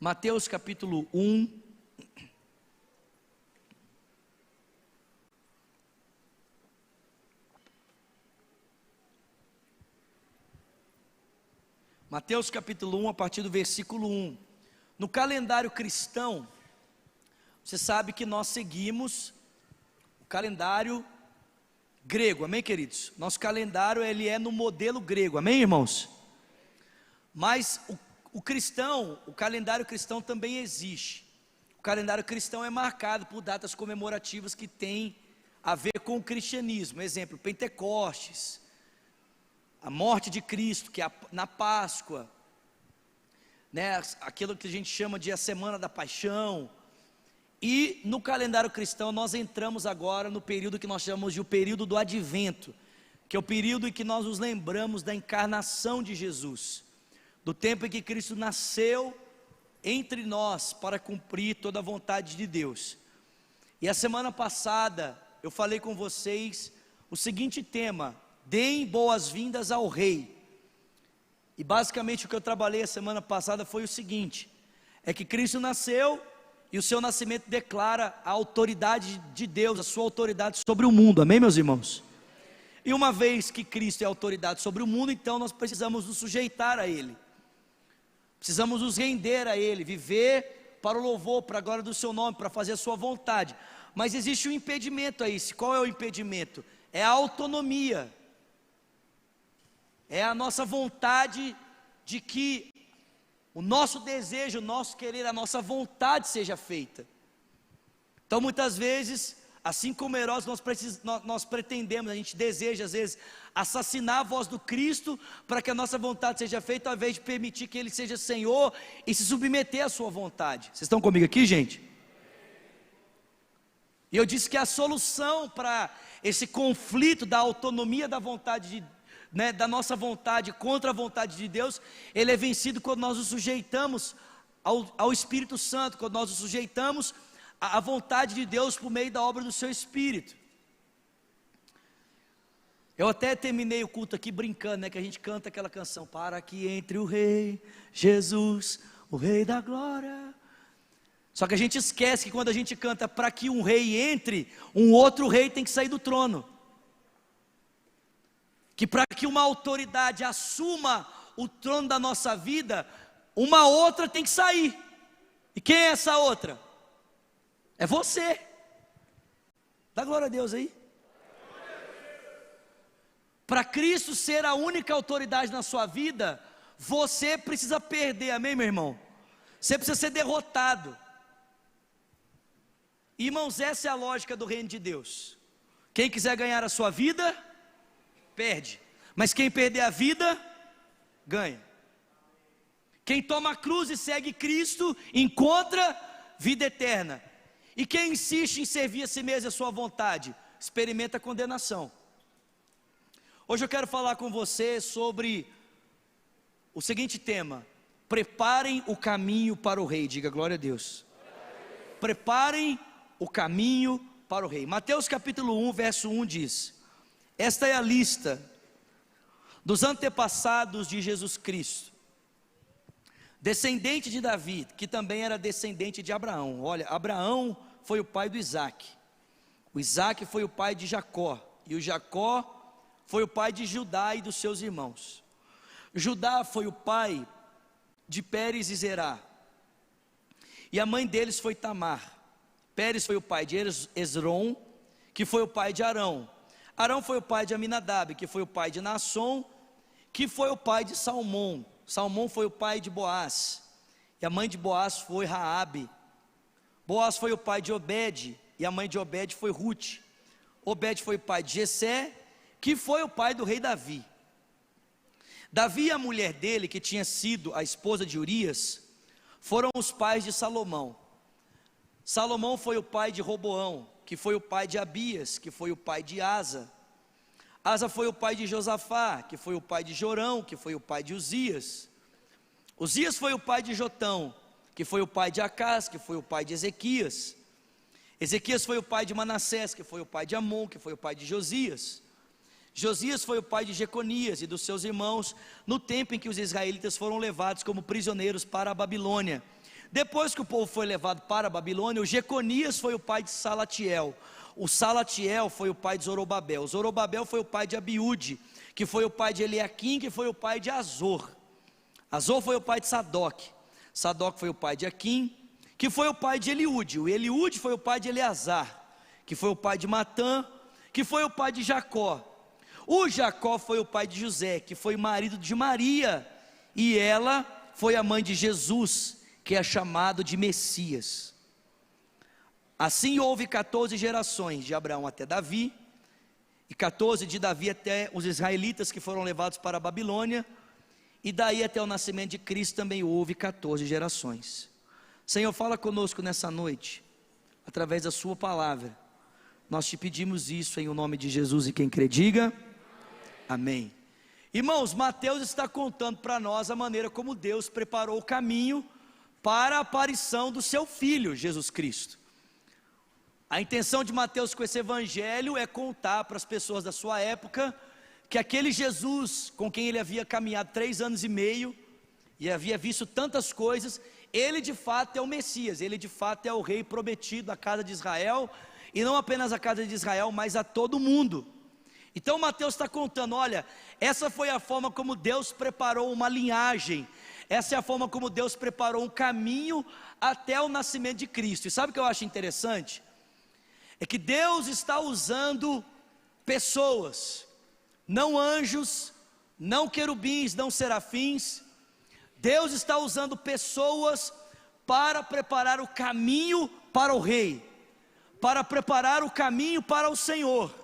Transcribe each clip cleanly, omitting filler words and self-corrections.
Mateus capítulo 1. Mateus capítulo 1, a partir do versículo 1. No calendário cristão, você sabe que nós seguimos o calendário grego, amém, queridos? Nosso calendário, ele é no modelo grego, amém, irmãos? Mas o cristão, o calendário cristão também existe. O calendário cristão é marcado por datas comemorativas que têm a ver com o cristianismo. Exemplo, Pentecostes, a morte de Cristo, que é na Páscoa, né, aquilo que a gente chama de a Semana da Paixão. E no calendário cristão nós entramos agora no período que nós chamamos de o período do Advento, que é o período em que nós nos lembramos da encarnação de Jesus, do tempo em que Cristo nasceu entre nós para cumprir toda a vontade de Deus. E a semana passada eu falei com vocês o seguinte tema: deem boas-vindas ao Rei. E basicamente o que eu trabalhei a semana passada foi o seguinte: é que Cristo nasceu e o seu nascimento declara a autoridade de Deus, a sua autoridade sobre o mundo, amém, meus irmãos? E uma vez que Cristo é autoridade sobre o mundo, então nós precisamos nos sujeitar a Ele, precisamos nos render a Ele, viver para o louvor, para a glória do seu nome, para fazer a sua vontade. Mas existe um impedimento a isso. Qual é o impedimento? É a autonomia, é a nossa vontade de que o nosso desejo, o nosso querer, a nossa vontade seja feita. Então muitas vezes, assim como Herodes, nós pretendemos, a gente deseja às vezes assassinar a voz do Cristo, para que a nossa vontade seja feita, ao invés de permitir que Ele seja Senhor e se submeter à sua vontade. Vocês estão comigo aqui, gente? E eu disse que a solução para esse conflito da autonomia da vontade da nossa vontade contra a vontade de Deus, ele é vencido quando nós nos sujeitamos ao Espírito Santo, quando nós nos sujeitamos à vontade de Deus por meio da obra do seu Espírito. Eu até terminei o culto aqui brincando, né, que a gente canta aquela canção: para que entre o Rei Jesus, o Rei da Glória. Só que a gente esquece que quando a gente canta para que um rei entre, um outro rei tem que sair do trono. Que para que uma autoridade assuma o trono da nossa vida, uma outra tem que sair. E quem é essa outra? É você. Dá glória a Deus aí. Para Cristo ser a única autoridade na sua vida, você precisa perder, amém, meu irmão? Você precisa ser derrotado. Irmãos, essa é a lógica do reino de Deus. Quem quiser ganhar a sua vida, perde. Mas quem perder a vida, ganha. Quem toma a cruz e segue Cristo, encontra vida eterna. E quem insiste em servir a si mesmo e a sua vontade, experimenta a condenação. Hoje eu quero falar com você sobre o seguinte tema: preparem o caminho para o Rei. Diga glória a Deus. Preparem o caminho para o Rei. Mateus capítulo 1, verso 1 diz: esta é a lista dos antepassados de Jesus Cristo, descendente de Davi, que também era descendente de Abraão. Olha, Abraão foi o pai do Isaac, o Isaac foi o pai de Jacó, e o Jacó foi o pai de Judá e dos seus irmãos. Judá foi o pai de Pérez e Zerá, e a mãe deles foi Tamar. Pérez foi o pai de Esrom, que foi o pai de Arão. Arão foi o pai de Aminadab, que foi o pai de Naasson, que foi o pai de Salmão. Salmão foi o pai de Boaz, e a mãe de Boaz foi Raabe. Boaz foi o pai de Obed, e a mãe de Obed foi Ruth. Obed foi o pai de Jessé, que foi o pai do rei Davi. Davi e a mulher dele, que tinha sido a esposa de Urias, foram os pais de Salomão. Salomão foi o pai de Roboão, que foi o pai de Abias, que foi o pai de Asa. Asa foi o pai de Josafá, que foi o pai de Jorão, que foi o pai de Uzias. Uzias foi o pai de Jotão, que foi o pai de Acás, que foi o pai de Ezequias. Ezequias foi o pai de Manassés, que foi o pai de Amon, que foi o pai de Josias. Josias foi o pai de Jeconias e dos seus irmãos, no tempo em que os israelitas foram levados como prisioneiros para a Babilônia. Depois que o povo foi levado para a Babilônia, o Jeconias foi o pai de Salatiel. O Salatiel foi o pai de Zorobabel. O Zorobabel foi o pai de Abiúde, que foi o pai de Eliaquim, que foi o pai de Azor. Azor foi o pai de Sadoc. Sadoc foi o pai de Aquim, que foi o pai de Eliúde. O Eliúde foi o pai de Eleazar, que foi o pai de Matã, que foi o pai de Jacó. O Jacó foi o pai de José, que foi marido de Maria, e ela foi a mãe de Jesus, que é chamado de Messias. Assim houve 14 gerações, de Abraão até Davi, e 14 de Davi até os israelitas que foram levados para a Babilônia, e daí até o nascimento de Cristo também houve 14 gerações. Senhor, fala conosco nessa noite, através da sua palavra. Nós te pedimos isso em o nome de Jesus, e quem crê diga amém. Irmãos, Mateus está contando para nós a maneira como Deus preparou o caminho para a aparição do seu Filho, Jesus Cristo. A intenção de Mateus com esse evangelho é contar para as pessoas da sua época, que aquele Jesus, com quem ele havia caminhado 3 anos e meio, e havia visto tantas coisas, ele de fato é o Messias, ele de fato é o rei prometido à casa de Israel, e não apenas à casa de Israel, mas a todo mundo. Então Mateus está contando, olha, essa foi a forma como Deus preparou uma linhagem, essa é a forma como Deus preparou um caminho até o nascimento de Cristo. E sabe o que eu acho interessante? É que Deus está usando pessoas, não anjos, não querubins, não serafins. Deus está usando pessoas para preparar o caminho para o rei, para preparar o caminho para o Senhor.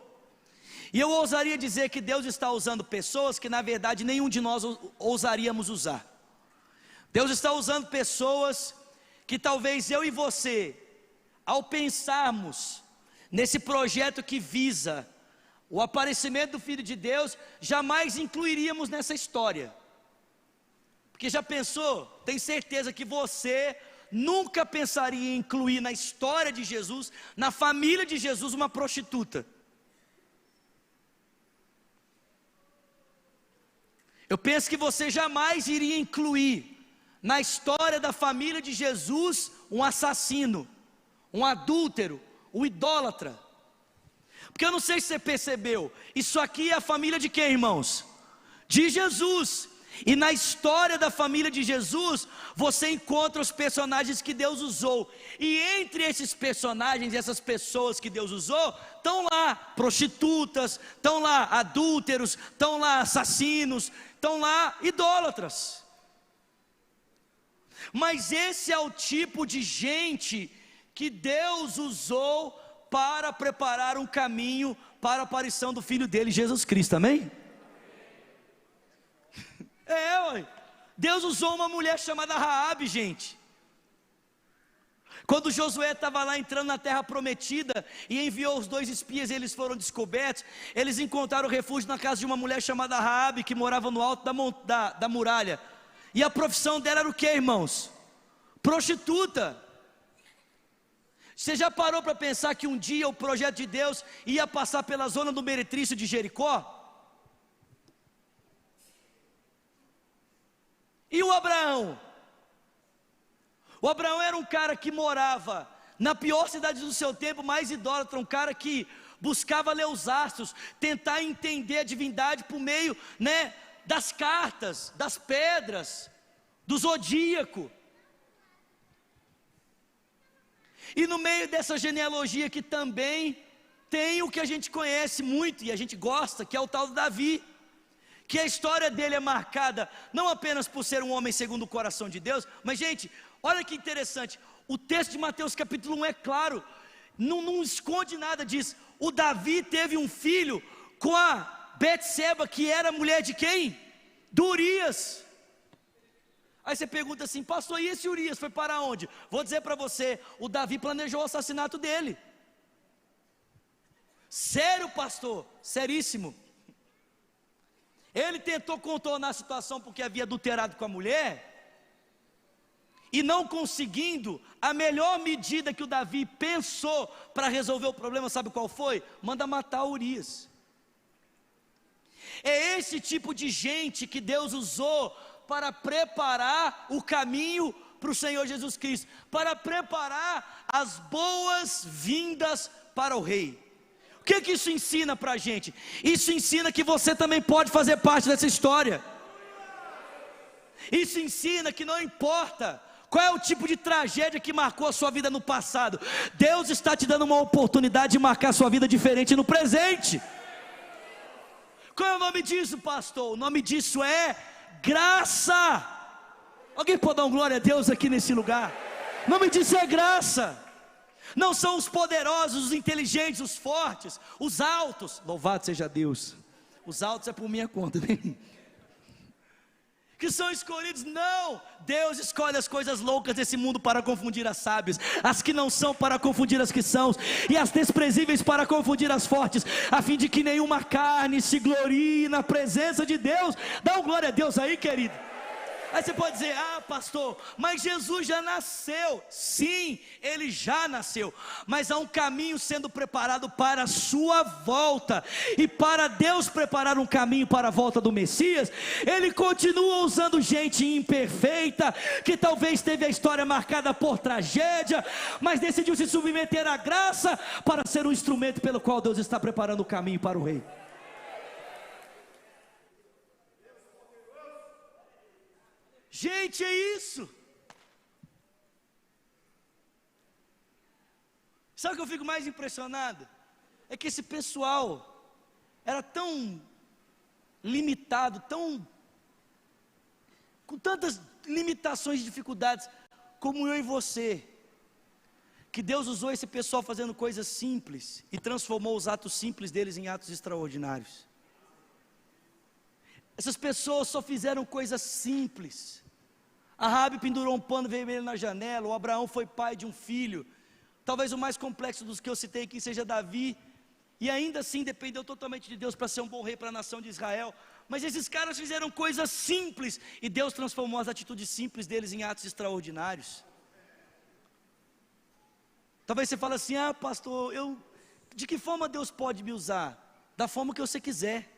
E eu ousaria dizer que Deus está usando pessoas que na verdade nenhum de nós ousaríamos usar. Deus está usando pessoas que talvez eu e você, ao pensarmos nesse projeto que visa o aparecimento do Filho de Deus, jamais incluiríamos nessa história. Porque já pensou? Tem certeza que você nunca pensaria em incluir na história de Jesus, na família de Jesus, uma prostituta. Eu penso que você jamais iria incluir na história da família de Jesus um assassino, um adúltero, um idólatra. Porque eu não sei se você percebeu, isso aqui é a família de quem, irmãos? De Jesus. E na história da família de Jesus, você encontra os personagens que Deus usou. E entre esses personagens, essas pessoas que Deus usou, estão lá prostitutas, estão lá adúlteros, estão lá assassinos, estão lá idólatras. Mas esse é o tipo de gente que Deus usou para preparar um caminho para a aparição do Filho dele, Jesus Cristo, amém? Ué. Deus usou uma mulher chamada Raabe, gente. Quando Josué estava lá entrando na terra prometida e enviou os 2 espias, eles foram descobertos. Eles encontraram refúgio na casa de uma mulher chamada Raabe, que morava no alto da muralha. E a profissão dela era o que, irmãos? Prostituta. Você já parou para pensar que um dia o projeto de Deus ia passar pela zona do meretrício de Jericó? E o Abraão? O Abraão era um cara que morava na pior cidade do seu tempo, mais idólatra, um cara que buscava ler os astros, tentar entender a divindade por meio, das cartas, das pedras, do zodíaco. E no meio dessa genealogia que também tem o que a gente conhece muito e a gente gosta, que é o tal do Davi, que a história dele é marcada não apenas por ser um homem segundo o coração de Deus, mas gente, olha que interessante, o texto de Mateus capítulo 1 é claro, não esconde nada disso. O Davi teve um filho com a Betseba, que era mulher de quem? Do Urias. Aí você pergunta assim, pastor, e esse Urias foi para onde? Vou dizer para você, o Davi planejou o assassinato dele. Sério, pastor? Seríssimo. Ele tentou contornar a situação porque havia adulterado com a mulher, e não conseguindo, a melhor medida que o Davi pensou para resolver o problema, sabe qual foi? Manda matar Urias. É esse tipo de gente que Deus usou para preparar o caminho para o Senhor Jesus Cristo, para preparar as boas-vindas para o Rei. O que isso ensina para a gente? Isso ensina que você também pode fazer parte dessa história. Isso ensina que não importa qual é o tipo de tragédia que marcou a sua vida no passado, Deus está te dando uma oportunidade de marcar a sua vida diferente no presente. Qual é o nome disso, pastor? O nome disso é graça. Alguém pode dar um glória a Deus aqui nesse lugar? O nome disso é graça. Não são os poderosos, os inteligentes, os fortes, os altos. Louvado seja Deus. Os altos é por minha conta, hein? Que são escolhidos. Não, Deus escolhe as coisas loucas desse mundo para confundir as sábias, as que não são para confundir as que são, e as desprezíveis para confundir as fortes, a fim de que nenhuma carne se glorie na presença de Deus. Dá um glória a Deus aí, querido. Aí você pode dizer: ah, pastor, mas Jesus já nasceu. Sim, ele já nasceu, mas há um caminho sendo preparado para a sua volta. E para Deus preparar um caminho para a volta do Messias, ele continua usando gente imperfeita, que talvez teve a história marcada por tragédia, mas decidiu se submeter à graça para ser um instrumento pelo qual Deus está preparando o caminho para o Rei. Gente, é isso. Sabe o que eu fico mais impressionado? É que esse pessoal era tão limitado, com tantas limitações e dificuldades, como eu e você, que Deus usou esse pessoal fazendo coisas simples e transformou os atos simples deles em atos extraordinários. Essas pessoas só fizeram coisas simples. A Raabe pendurou um pano vermelho na janela. O Abraão foi pai de um filho. Talvez o mais complexo dos que eu citei aqui seja Davi. E ainda assim dependeu totalmente de Deus para ser um bom rei para a nação de Israel. Mas esses caras fizeram coisas simples, e Deus transformou as atitudes simples deles em atos extraordinários. Talvez você fale assim: ah, pastor, de que forma Deus pode me usar? Da forma que você quiser.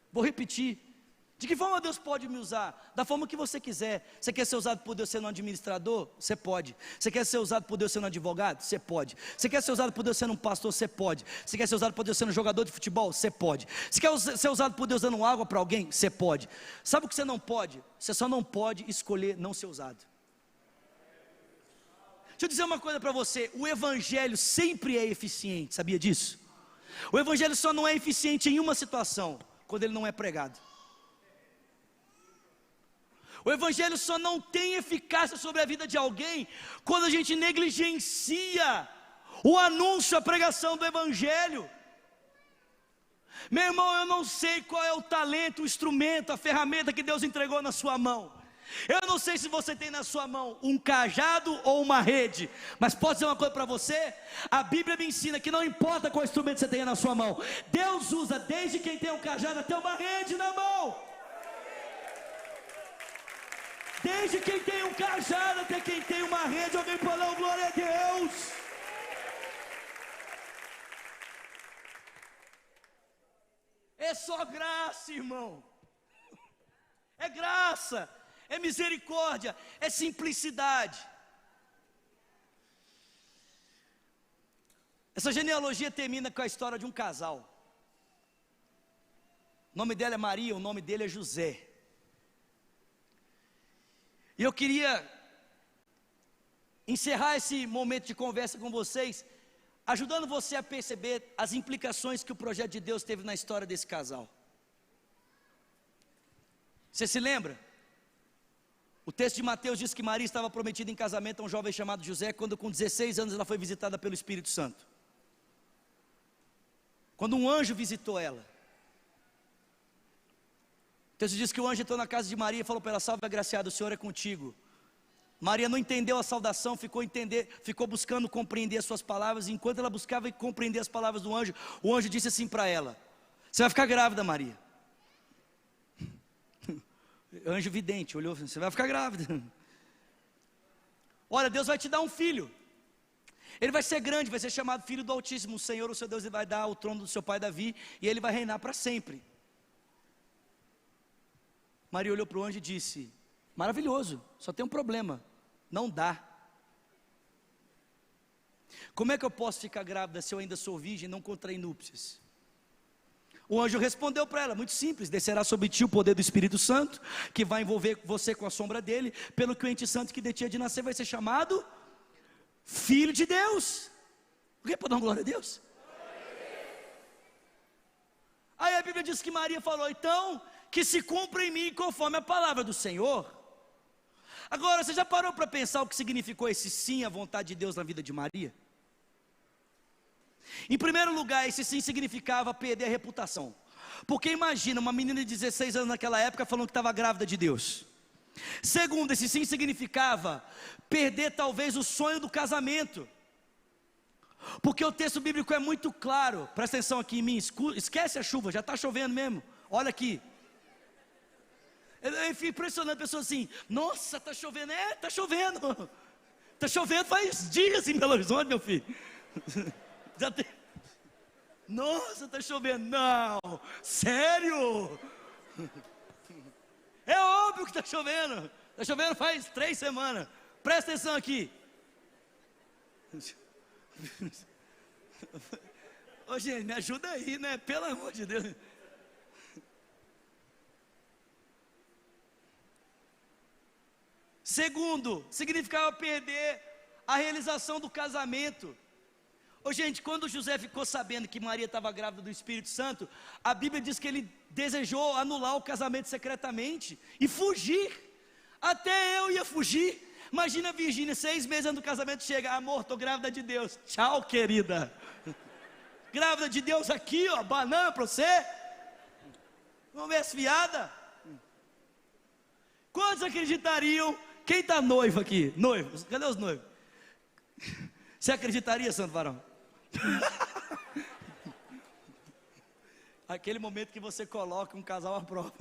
Vou repetir: de que forma Deus pode me usar? Da forma que você quiser. Você quer ser usado por Deus sendo um administrador? Você pode. Você quer ser usado por Deus sendo um advogado? Você pode. Você quer ser usado por Deus sendo um pastor? Você pode. Você quer ser usado por Deus sendo um jogador de futebol? Você pode. Você quer ser usado por Deus dando água para alguém? Você pode. Sabe o que você não pode? Você só não pode escolher não ser usado. Deixa eu dizer uma coisa para você: o evangelho sempre é eficiente, sabia disso? O evangelho só não é eficiente em uma situação: quando ele não é pregado. O evangelho só não tem eficácia sobre a vida de alguém quando a gente negligencia o anúncio, a pregação do evangelho. Meu irmão, eu não sei qual é o talento, o instrumento, a ferramenta que Deus entregou na sua mão. Eu não sei se você tem na sua mão um cajado ou uma rede, mas posso dizer uma coisa para você: a Bíblia me ensina que não importa qual instrumento você tenha na sua mão, Deus usa desde quem tem um cajado até uma rede na mão. Desde quem tem um cajado até quem tem uma rede. Alguém pode dar glória a Deus? É só graça, irmão. É graça, é misericórdia, é simplicidade. Essa genealogia termina com a história de um casal. O nome dela é Maria, o nome dele é José. E eu queria encerrar esse momento de conversa com vocês, ajudando você a perceber as implicações que o projeto de Deus teve na história desse casal. Você se lembra? O texto de Mateus diz que Maria estava prometida em casamento a um jovem chamado José, quando com 16 anos ela foi visitada pelo Espírito Santo. Quando um anjo visitou ela. O texto diz que o anjo entrou na casa de Maria e falou para ela: salve agraciada, o Senhor é contigo. Maria não entendeu a saudação, ficou buscando compreender as suas palavras, e enquanto ela buscava compreender as palavras do anjo, o anjo disse assim para ela: você vai ficar grávida, Maria. O anjo vidente olhou: você vai ficar grávida. Olha, Deus vai te dar um filho. Ele vai ser grande, vai ser chamado Filho do Altíssimo. O Senhor, o seu Deus, ele vai dar o trono do seu pai Davi, e ele vai reinar para sempre. Maria olhou para o anjo e disse: maravilhoso, só tem um problema, não dá. Como é que eu posso ficar grávida se eu ainda sou virgem e não contraí núpcias? O anjo respondeu para ela, muito simples: descerá sobre ti o poder do Espírito Santo, que vai envolver você com a sombra dele, pelo que o ente santo que de ti há de nascer vai ser chamado Filho de Deus. Por que pode dar uma glória a Deus? Aí a Bíblia diz que Maria falou: então, que se cumpra em mim conforme a palavra do Senhor. Agora, você já parou para pensar o que significou esse sim à vontade de Deus na vida de Maria? Em primeiro lugar, esse sim significava perder a reputação. Porque imagina uma menina de 16 anos naquela época falando que estava grávida de Deus. Segundo, esse sim significava perder talvez o sonho do casamento. Porque o texto bíblico é muito claro. Presta atenção aqui em mim, esquece a chuva, já está chovendo mesmo. Olha aqui. Eu fico impressionando a pessoa assim: nossa, está chovendo. Está chovendo. Está chovendo faz dias em Belo Horizonte, meu filho. Já tem... Nossa, está chovendo. Não, sério? É óbvio que está chovendo. Está chovendo faz 3 semanas. Presta atenção aqui. Ô gente, me ajuda aí, né? Pelo amor de Deus. Segundo, significava perder a realização do casamento. Ô gente, quando José ficou sabendo que Maria estava grávida do Espírito Santo, a Bíblia diz que ele desejou anular o casamento secretamente e fugir. Até eu ia fugir. Imagina a Virgínia, 6 meses antes do casamento, chega: amor, estou grávida de Deus. Tchau, querida. Grávida de Deus aqui, ó, banana para você. Vamos ver as fiadas. Quantos acreditariam? Quem está noivo aqui? Noivo, cadê os noivos? Você acreditaria, santo varão? Aquele momento que você coloca um casal à prova.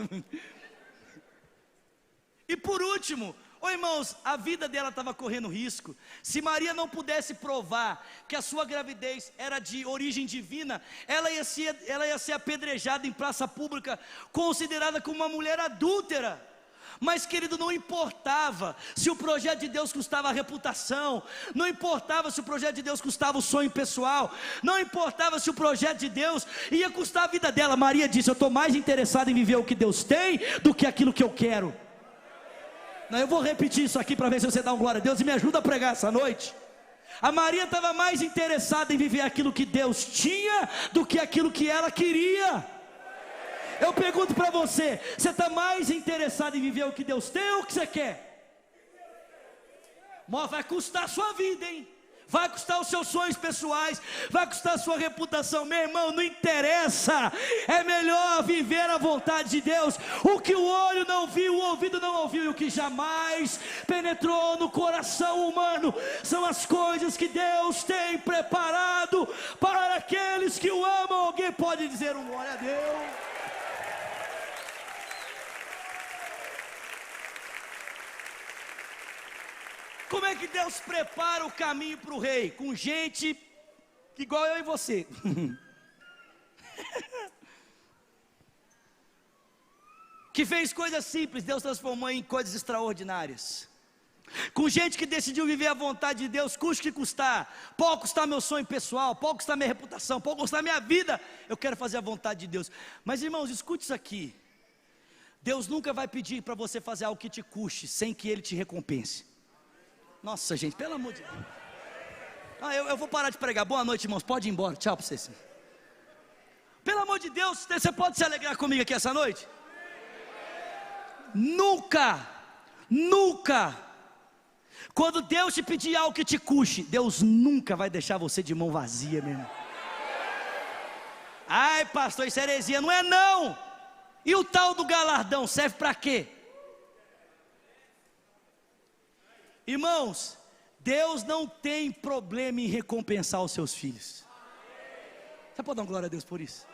E por último, irmãos, a vida dela estava correndo risco. Se Maria não pudesse provar que a sua gravidez era de origem divina, ela ia ser apedrejada em praça pública, considerada como uma mulher adúltera. Mas querido, não importava se o projeto de Deus custava a reputação, não importava se o projeto de Deus custava o sonho pessoal, não importava se o projeto de Deus ia custar a vida dela. Maria disse: eu estou mais interessada em viver o que Deus tem do que aquilo que eu quero. Não, eu vou repetir isso aqui para ver se você dá uma glória a Deus e me ajuda a pregar essa noite. A Maria estava mais interessada em viver aquilo que Deus tinha do que aquilo que ela queria. Eu pergunto para você: você está mais interessado em viver o que Deus tem ou o que você quer? Vai custar a sua vida, hein? Vai custar os seus sonhos pessoais, vai custar a sua reputação. Meu irmão, não interessa. É melhor viver a vontade de Deus. O que o olho não viu, o ouvido não ouviu, e o que jamais penetrou no coração humano, são as coisas que Deus tem preparado para aqueles que o amam. Alguém pode dizer um glória a Deus? Como é que Deus prepara o caminho para o rei? Com gente igual eu e você. Que fez coisas simples, Deus transformou em coisas extraordinárias. Com gente que decidiu viver a vontade de Deus, custe que custar. Pode custar meu sonho pessoal, pode custar minha reputação, pode custar minha vida. Eu quero fazer a vontade de Deus. Mas irmãos, escute isso aqui. Deus nunca vai pedir para você fazer algo que te custe, sem que Ele te recompense. Nossa gente, pelo amor de Deus. Eu vou parar de pregar. Boa noite, irmãos, pode ir embora, tchau para vocês. Pelo amor de Deus, você pode se alegrar comigo aqui essa noite? Nunca, quando Deus te pedir algo que te custe, Deus nunca vai deixar você de mão vazia mesmo. Ai pastor, isso é heresia. Não é não. E o tal do galardão serve para quê? Irmãos, Deus não tem problema em recompensar os seus filhos. Você pode dar uma glória a Deus por isso?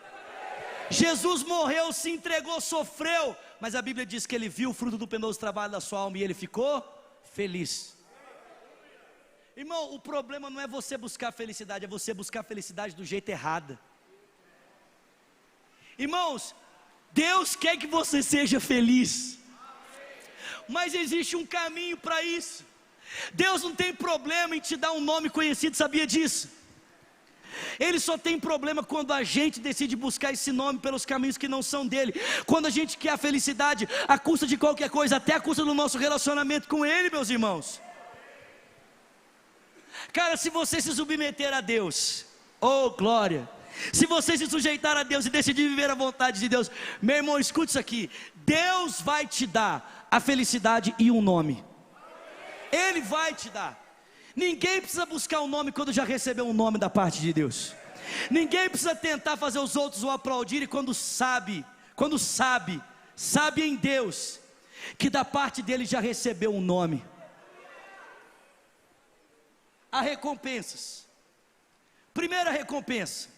Jesus morreu, se entregou, sofreu, mas a Bíblia diz que Ele viu o fruto do penoso trabalho da sua alma e Ele ficou feliz. Irmão, o problema não é você buscar a felicidade, é você buscar a felicidade do jeito errado. Irmãos, Deus quer que você seja feliz. mas existe um caminho para isso. Deus não tem problema em te dar um nome conhecido, sabia disso? Ele só tem problema quando a gente decide buscar esse nome pelos caminhos que não são dele. Quando a gente quer a felicidade à custa de qualquer coisa, até à custa do nosso relacionamento com ele, meus irmãos. Cara, se você se submeter a Deus, oh glória, se você se sujeitar a Deus e decidir viver a vontade de Deus, meu irmão, escute isso aqui: Deus vai te dar a felicidade e um nome. Ele vai te dar. Ninguém precisa buscar um nome quando já recebeu um nome da parte de Deus. Ninguém precisa tentar fazer os outros o aplaudirem quando sabe em Deus, que da parte dele já recebeu um nome. Há recompensas. Primeira recompensa,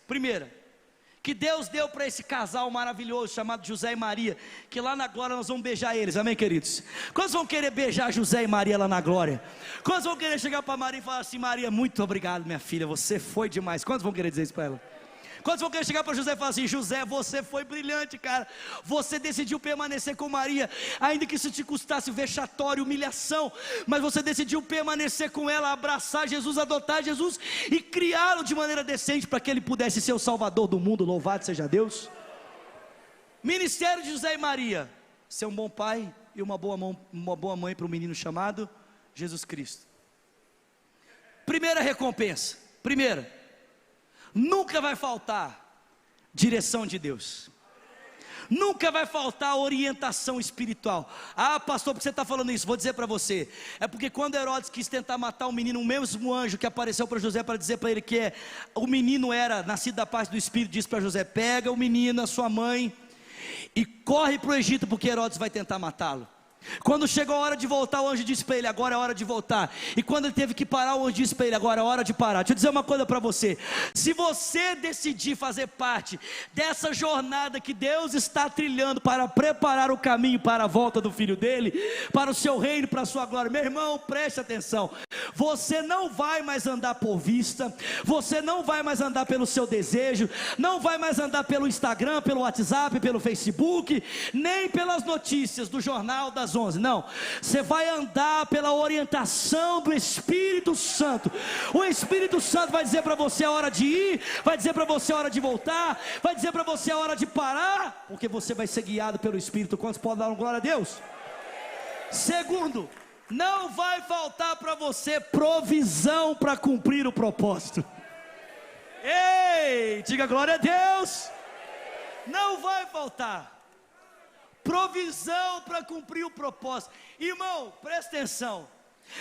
que Deus deu para esse casal maravilhoso chamado José e Maria, que lá na glória nós vamos beijar eles, amém, queridos? Quantos vão querer beijar José e Maria lá na glória? Quantos vão querer chegar para Maria e falar assim: Maria, muito obrigado, minha filha, você foi demais? Quantos vão querer dizer isso para ela? Quantos vão querer chegar para José e falar assim: José, você foi brilhante, cara, você decidiu permanecer com Maria, ainda que isso te custasse vexatório, humilhação, mas você decidiu permanecer com ela, abraçar Jesus, adotar Jesus e criá-lo de maneira decente, para que ele pudesse ser o salvador do mundo, louvado seja Deus. Ministério de José e Maria: ser um bom pai e uma boa mãe para um menino chamado Jesus Cristo. Primeira recompensa, nunca vai faltar direção de Deus. Nunca vai faltar orientação espiritual. Ah, pastor, por que você está falando isso? Vou dizer para você. É porque quando Herodes quis tentar matar o menino, o mesmo anjo que apareceu para José para dizer para ele que o menino era nascido da parte do Espírito, disse para José: pega o menino, a sua mãe, e corre para o Egito, porque Herodes vai tentar matá-lo. Quando chegou a hora de voltar, o anjo disse para ele: agora é hora de voltar. E quando ele teve que parar, o anjo disse para ele: agora é hora de parar. Deixa eu dizer uma coisa para você: se você decidir fazer parte dessa jornada que Deus está trilhando para preparar o caminho para a volta do filho dele, para o seu reino, para a sua glória, meu irmão, preste atenção. Você não vai mais andar por vista, você não vai mais andar pelo seu desejo, não vai mais andar pelo Instagram, pelo WhatsApp, pelo Facebook, nem pelas notícias do jornal das 11, não, você vai andar pela orientação do Espírito Santo. O Espírito Santo vai dizer para você a hora de ir, vai dizer para você a hora de voltar, vai dizer para você a hora de parar, porque você vai ser guiado pelo Espírito. Quantos podem dar uma glória a Deus? Segundo, não vai faltar para você provisão para cumprir o propósito. Ei, diga glória a Deus. Não vai faltar provisão para cumprir o propósito. Irmão, presta atenção.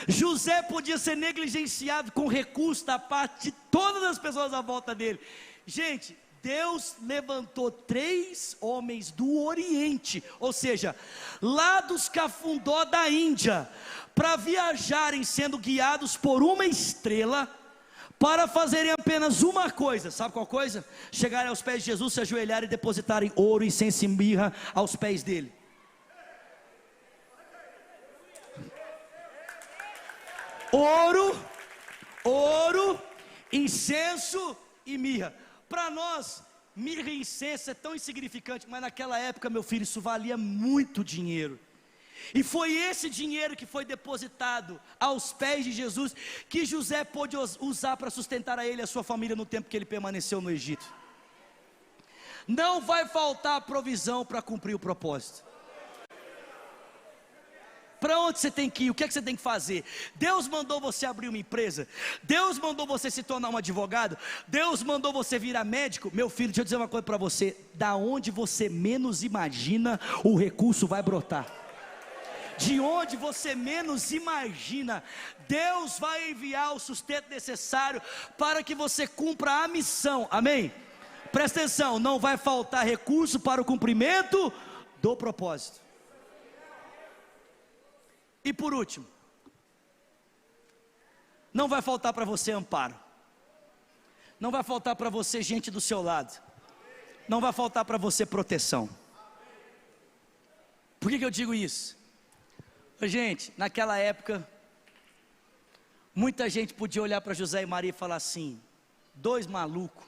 José podia ser negligenciado com recurso da parte de todas as pessoas à volta dele. Gente, Deus levantou 3 homens do Oriente, ou seja, lá dos Cafundó da Índia, para viajarem sendo guiados por uma estrela, para fazerem apenas uma coisa. Sabe qual coisa? Chegarem aos pés de Jesus, se ajoelharem e depositarem ouro, incenso e mirra aos pés dele. Ouro, incenso e mirra. Para nós, mirra e incenso é tão insignificante, mas naquela época, meu filho, isso valia muito dinheiro. E foi esse dinheiro que foi depositado aos pés de Jesus, que José pôde usar para sustentar a ele e a sua família no tempo que ele permaneceu no Egito. Não vai faltar provisão para cumprir o propósito. Para onde você tem que ir? O que é que você tem que fazer? Deus mandou você abrir uma empresa? Deus mandou você se tornar um advogado? Deus mandou você virar médico? Meu filho, deixa eu dizer uma coisa para você: da onde você menos imagina, o recurso vai brotar. De onde você menos imagina, Deus vai enviar o sustento necessário para que você cumpra a missão, amém? Presta atenção, não vai faltar recurso para o cumprimento do propósito. E por último, não vai faltar para você amparo, não vai faltar para você gente do seu lado, não vai faltar para você proteção. Por que eu digo isso? Gente, naquela época, muita gente podia olhar para José e Maria e falar assim: 2 malucos,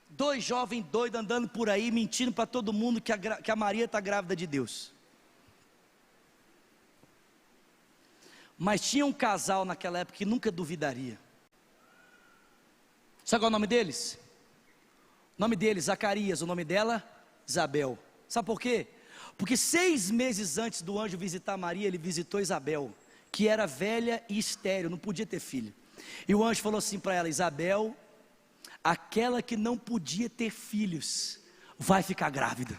2 jovens doidos andando por aí, mentindo para todo mundo que a Maria está grávida de Deus. Mas tinha um casal naquela época que nunca duvidaria. Sabe qual é o nome deles? O nome dele, Zacarias, o nome dela, Isabel. Sabe por quê? Porque 6 meses antes do anjo visitar Maria, ele visitou Isabel, que era velha e estéril, não podia ter filho. E o anjo falou assim para ela: Isabel, aquela que não podia ter filhos, vai ficar grávida.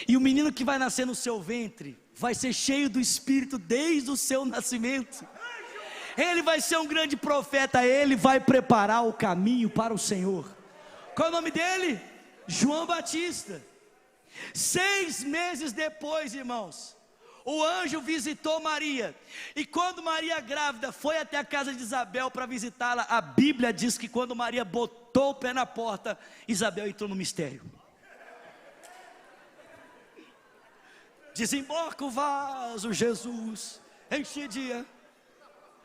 E o menino que vai nascer no seu ventre, vai ser cheio do Espírito desde o seu nascimento. Ele vai ser um grande profeta, ele vai preparar o caminho para o Senhor. Qual é o nome dele? João Batista. 6 meses depois, irmãos, o anjo visitou Maria. E quando Maria grávida foi até a casa de Isabel para visitá-la, a Bíblia diz que quando Maria botou o pé na porta, Isabel entrou no mistério. Desemboca o vaso, Jesus, enche dia.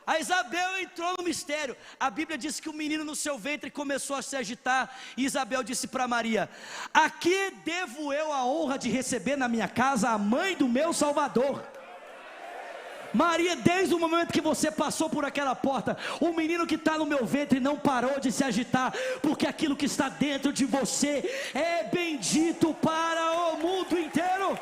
A Isabel entrou no mistério. A Bíblia diz que o menino no seu ventre começou a se agitar. E Isabel disse para Maria: a que devo eu a honra de receber na minha casa a mãe do meu Salvador? Maria, desde o momento que você passou por aquela porta, o menino que está no meu ventre não parou de se agitar, porque aquilo que está dentro de você é bendito para o mundo inteiro.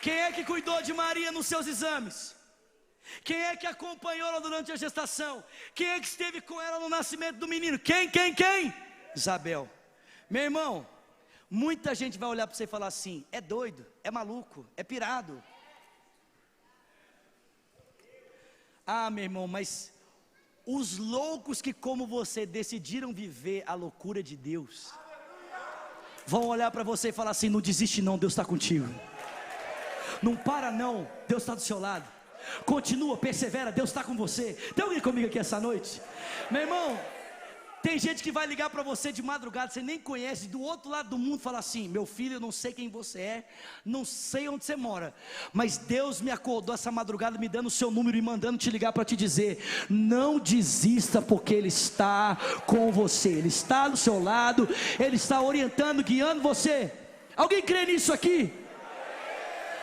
Quem é que cuidou de Maria nos seus exames? Quem é que acompanhou ela durante a gestação? Quem é que esteve com ela no nascimento do menino? Quem? Isabel. Meu irmão, muita gente vai olhar para você e falar assim: é doido, é maluco, é pirado. Ah, meu irmão, mas os loucos que como você decidiram viver a loucura de Deus, vão olhar para você e falar assim: não desiste não, Deus está contigo. Não para não, Deus está do seu lado. Continua, persevera, Deus está com você. Tem alguém comigo aqui essa noite? Meu irmão, tem gente que vai ligar para você de madrugada, você nem conhece, do outro lado do mundo, fala assim: meu filho, eu não sei quem você é, não sei onde você mora, mas Deus me acordou essa madrugada me dando o seu número e mandando te ligar para te dizer: não desista, porque Ele está com você, Ele está do seu lado, Ele está orientando, guiando você. Alguém crê nisso aqui?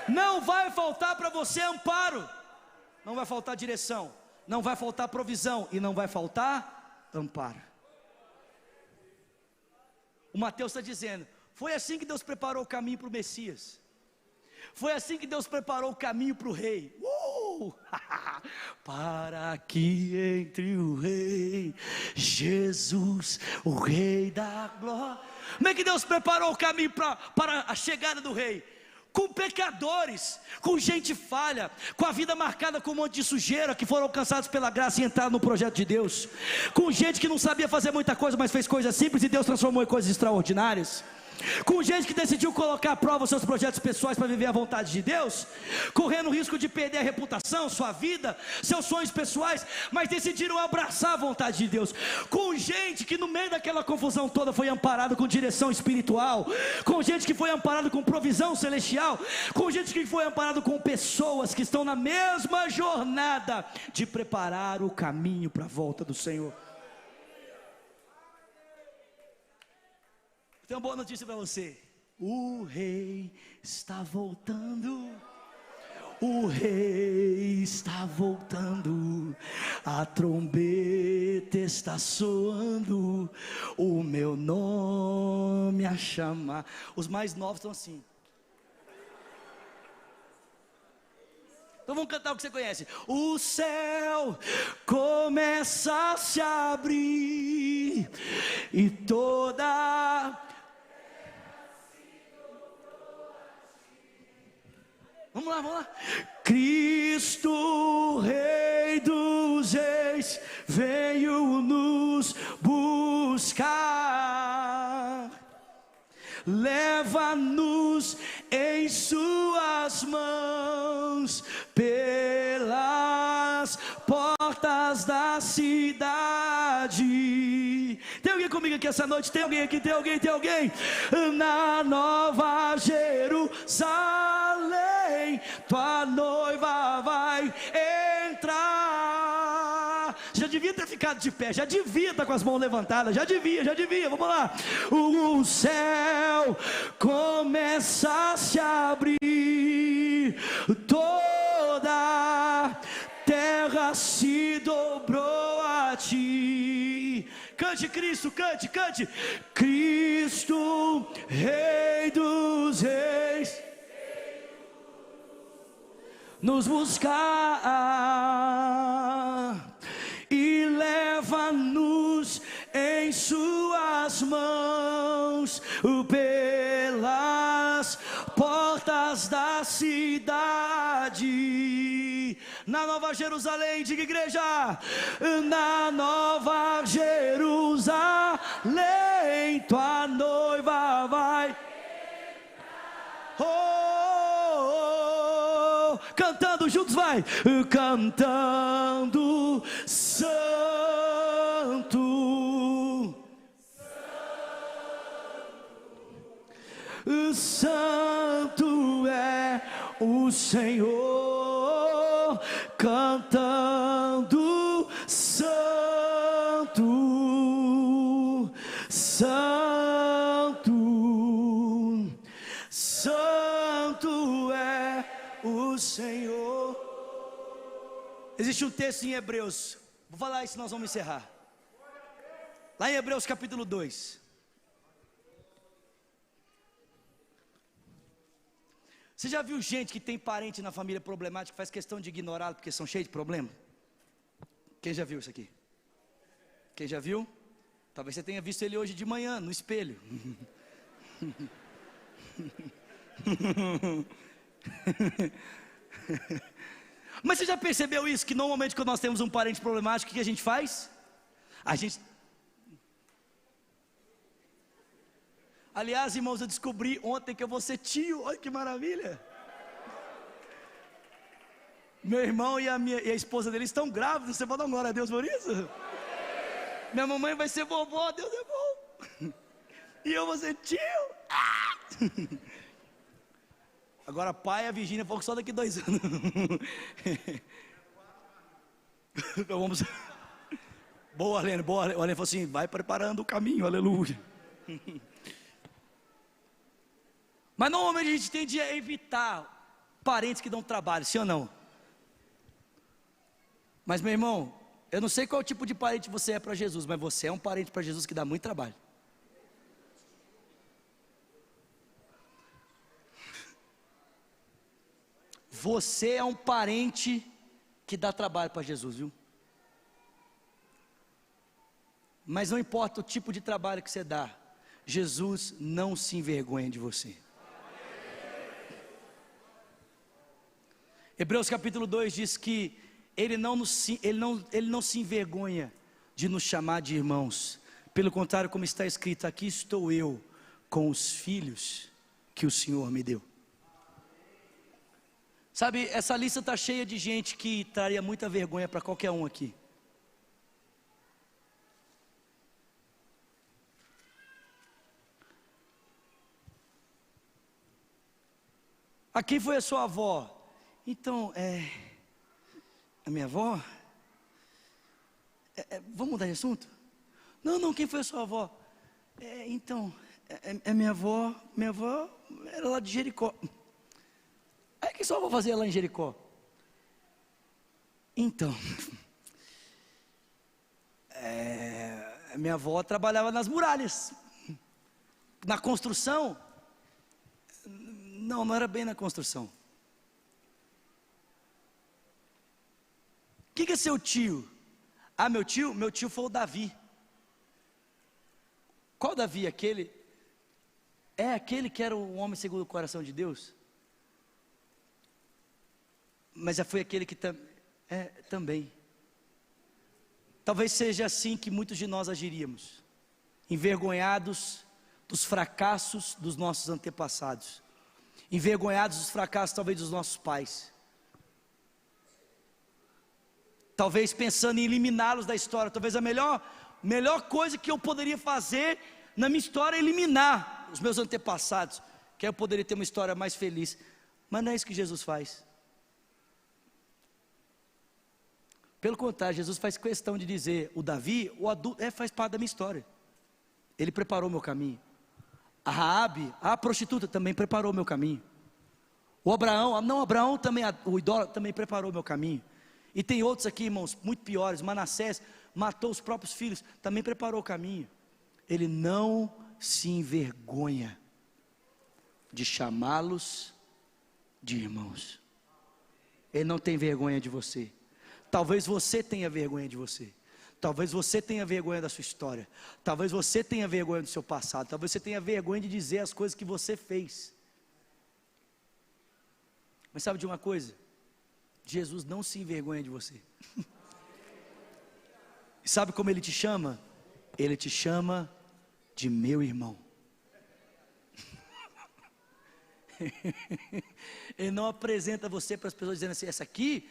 Não vai faltar para você amparo, não vai faltar direção, não vai faltar provisão e não vai faltar amparo. O Mateus está dizendo: foi assim que Deus preparou o caminho para o Messias, foi assim que Deus preparou o caminho para o rei. Para que entre o rei Jesus, o rei da glória. Como é que Deus preparou o caminho para a chegada do rei? Com pecadores, com gente falha, com a vida marcada com um monte de sujeira, que foram alcançados pela graça e entraram no projeto de Deus, com gente que não sabia fazer muita coisa, mas fez coisas simples e Deus transformou em coisas extraordinárias, com gente que decidiu colocar à prova os seus projetos pessoais para viver a vontade de Deus, correndo o risco de perder a reputação, sua vida, seus sonhos pessoais, mas decidiram abraçar a vontade de Deus, com gente que no meio daquela confusão toda foi amparado com direção espiritual, com gente que foi amparado com provisão celestial, com gente que foi amparado com pessoas que estão na mesma jornada de preparar o caminho para a volta do Senhor. Tenho uma boa notícia para você: o rei está voltando, o rei está voltando, a trombeta está soando, o meu nome a chamar. Os mais novos estão assim. Então vamos cantar o que você conhece. O céu começa a se abrir e toda... Vamos lá. Cristo, Rei dos Reis, veio nos buscar. Leva-nos em suas mãos pelas portas da cidade. Tem alguém comigo aqui essa noite? Tem alguém aqui? Tem alguém? Na nova Jerusalém, tua noiva vai entrar. Já devia devia ter ficado de pé, já devia estar com as mãos levantadas, já devia, vamos lá. O céu começa a se abrir, toda a terra se dobrou a ti. Cante Cristo, cante, Cristo, Rei dos Reis, nos buscar e leva-nos em suas mãos pelas portas da cidade. Na Nova Jerusalém, diga igreja, na Nova Jerusalém, tua noiva vai. Cantando juntos, vai. Cantando, santo, santo é o Senhor. Cantando, santo, santo, santo é o Senhor. Existe um texto em Hebreus, vou falar isso, nós vamos encerrar. Lá em Hebreus capítulo 2. Você já viu gente que tem parente na família problemática que faz questão de ignorá-lo porque são cheios de problema? Quem já viu isso aqui? Quem já viu? Talvez você tenha visto ele hoje de manhã no espelho. Mas você já percebeu isso? Que normalmente quando nós temos um parente problemático, o que a gente faz? Aliás, irmãos, eu descobri ontem que eu vou ser tio. Olha que maravilha. Meu irmão e a esposa dele estão grávidos. Você pode dar glória a Deus por isso? Minha mamãe vai ser vovó. Deus é bom. E eu vou ser tio. Agora pai, a Virgínia falou que só daqui 2 anos. Então vamos. Boa, Arlene, boa. A Arlene falou assim: vai preparando o caminho, aleluia. Mas normalmente a gente tende a evitar parentes que dão trabalho, sim ou não? Mas meu irmão, eu não sei qual tipo de parente você é para Jesus, mas você é um parente para Jesus que dá muito trabalho. Você é um parente que dá trabalho para Jesus, viu? Mas não importa o tipo de trabalho que você dá, Jesus não se envergonha de você. Hebreus capítulo 2 diz que Ele não se envergonha de nos chamar de irmãos. Pelo contrário, como está escrito, aqui estou eu com os filhos que o Senhor me deu. Sabe, essa lista está cheia de gente que traria muita vergonha para qualquer um aqui. A quem foi a sua avó? Então, a minha avó? Vamos mudar de assunto? Não, quem foi a sua avó? Minha avó era lá de Jericó. Aí o que sua avó fazia lá em Jericó? Então, minha avó trabalhava nas muralhas, na construção. Não era bem na construção. O que é seu tio? Meu tio foi o Davi. Qual Davi? Aquele que era o homem segundo o coração de Deus? Mas já foi aquele que também. Talvez seja assim que muitos de nós agiríamos, envergonhados dos fracassos dos nossos antepassados, envergonhados dos fracassos talvez dos nossos pais, talvez pensando em eliminá-los da história. Talvez a melhor coisa que eu poderia fazer na minha história é eliminar os meus antepassados, que aí eu poderia ter uma história mais feliz. Mas não é isso que Jesus faz. Pelo contrário, Jesus faz questão de dizer: o Davi, o adulto, faz parte da minha história. Ele preparou o meu caminho. A Raabe, a prostituta, também preparou o meu caminho. O Abraão também, o idólatra, também preparou o meu caminho. E tem outros aqui, irmãos, muito piores. Manassés matou os próprios filhos, também preparou o caminho. Ele não se envergonha de chamá-los de irmãos. Ele não tem vergonha de você. Talvez você tenha vergonha de você. Talvez você tenha vergonha da sua história. Talvez você tenha vergonha do seu passado. Talvez você tenha vergonha de dizer as coisas que você fez. Mas sabe de uma coisa? Jesus não se envergonha de você. E sabe como Ele te chama? Ele te chama de meu irmão. Ele não apresenta você para as pessoas dizendo assim: essa aqui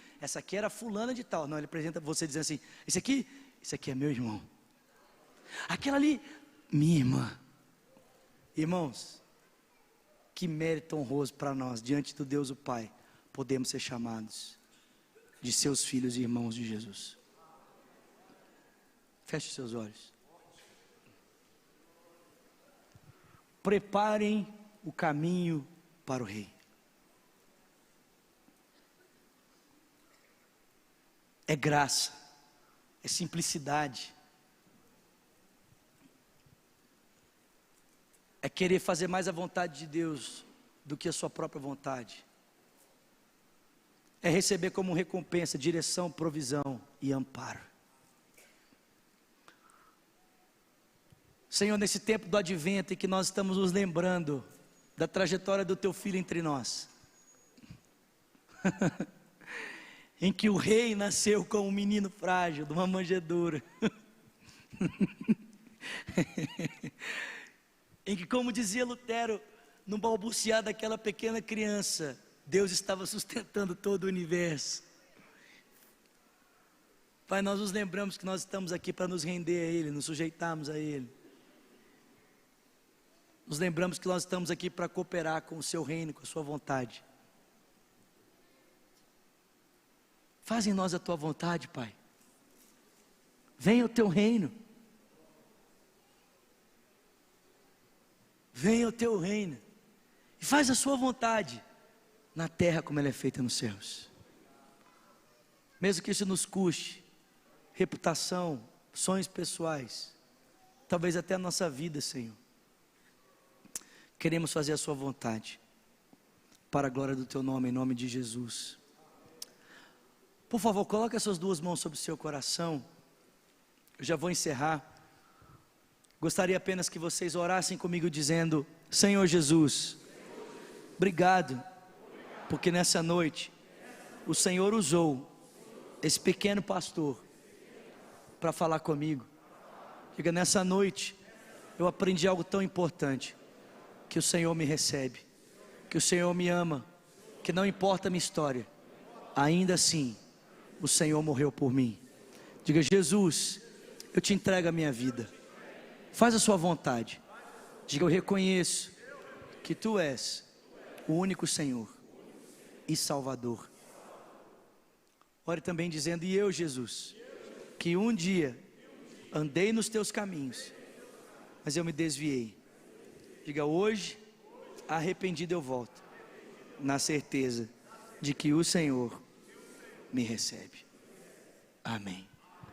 era fulana de tal. Não, Ele apresenta você dizendo assim: esse aqui é meu irmão. Aquela ali, minha irmã. Irmãos, que mérito honroso para nós, diante do Deus o Pai, podemos ser chamados de seus filhos e irmãos de Jesus. Feche seus olhos. Preparem o caminho para o Rei. É graça, é simplicidade, é querer fazer mais a vontade de Deus do que a sua própria vontade, é receber como recompensa direção, provisão e amparo. Senhor, nesse tempo do advento em que nós estamos nos lembrando da trajetória do teu filho entre nós, em que o rei nasceu como um menino frágil, de uma manjedoura, em que, como dizia Lutero, no balbuciar daquela pequena criança, Deus estava sustentando todo o universo. Pai, nós nos lembramos que nós estamos aqui para nos render a Ele, nos sujeitarmos a Ele. Nos lembramos que nós estamos aqui para cooperar com o seu reino, com a sua vontade. Faz em nós a tua vontade, Pai. Venha o teu reino. Venha o teu reino. E faz a sua vontade, na terra como ela é feita nos céus. Mesmo que isso nos custe reputação, sonhos pessoais, talvez até a nossa vida, Senhor. Queremos fazer a sua vontade, para a glória do teu nome, em nome de Jesus. Por favor, coloque as suas duas mãos sobre o seu coração. Eu já vou encerrar. Gostaria apenas que vocês orassem comigo dizendo: Senhor Jesus, obrigado, porque nessa noite o Senhor usou esse pequeno pastor para falar comigo. Diga: nessa noite eu aprendi algo tão importante, que o Senhor me recebe, que o Senhor me ama, que não importa a minha história, ainda assim o Senhor morreu por mim. Diga: Jesus, eu te entrego a minha vida, faz a sua vontade. Diga: eu reconheço que tu és o único Senhor e Salvador. Ore também dizendo: e eu, Jesus, que um dia andei nos teus caminhos, mas eu me desviei. Diga: hoje, arrependido eu volto, na certeza de que o Senhor me recebe. Amém.